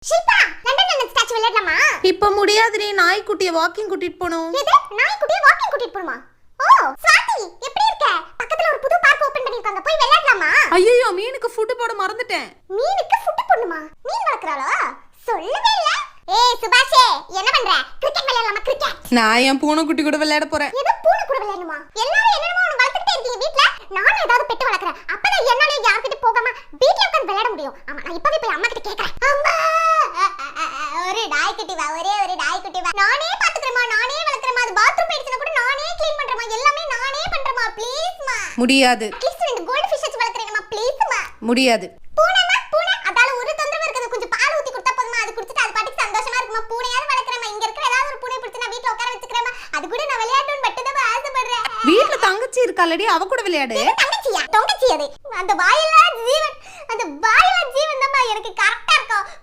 Shilpa London next statue விளையாடலாமா? இப்ப முடியாதுடி, நாய்க்குட்டியை walking கூட்டிட்டு போணும். எது நாய்க்குட்டியை வாக்கிங் கூட்டிட்டு போணுமா? ஓ ஸ்வாதி எப்படி இருக்க? பக்கத்துல ஒரு புது பார்க் ஓபன் பண்ணிருக்காங்க, போய் விளையாடலாமா? ஐயோ, மீனுக்கு ஃபுட் போட மறந்துட்டேன். மீனுக்கு ஃபுட் போடணுமா? மீன் வளர்க்கறாளோ? சொல்லவே இல்ல. ஏய் சுபாஷே, என்ன பண்ற? கிரிக்கெட் விளையாடலாமா? கிரிக்கெட். நான் என் பூனைக்குட்டி கூட விளையாட போறேன். எது பூனை கூட விளையாடணுமா? எல்லாரும் என்னென்னமோ ஒன்னு வளர்த்துட்டே இருக்கீங்க வீட்ல. நானும் ஏதாவது பெட் வளர்க்கறேன். அப்பதான் என்னால யார்கிட்ட போகாம வீட்ல உட்கார்ந்து விளையாட முடியும். ஆமா, நான் இப்பவே போய் அம்மா கிட்ட கேக்குறேன். அம்மா ஒரு நாய்க்குட்டி வா, ஒரே ஒரு நாய்க்குட்டி வா. நானே பாத்துக்கறேமா, நானே வளர்க்கறேமா. அது பாத்ரூம் போயிடுச்சுனா கூட நானே க்ளீன் பண்றேமா. எல்லாமே நானே பண்றேமா. ப்ளீஸ் மா. முடியாது. அட்லீஸ்ட் ரெண்டு கோல்ட் ஃபிஷ் வச்சு வளர்க்கறேமா. ப்ளீஸ் மா. முடியாது. பூனைமா பூனை, அதால ஒரு தொந்தரவு இருக்குது. கொஞ்சம் பால் ஊத்தி கொடுத்தா போதுமா. அது குடிச்சிட்டு அது பாட்டுக்கு சந்தோஷமா இருக்குமா. பூனையாவது வளர்க்கறேமா. இங்க இருக்கிற ஏதாவது ஒரு பூனை பிடிச்சு நான் வீட்ல உட்கார வச்சுக்கறேமா. அது கூட நான் விளையாடணும்னு மட்டும் தான் ஆசைப்படுறேன். வீட்ல தங்கச்சி இருக்காலடி, அவ கூட விளையாடு. தங்கச்சியா? தங்கச்சி அது. அந்த வாயெல்லாம்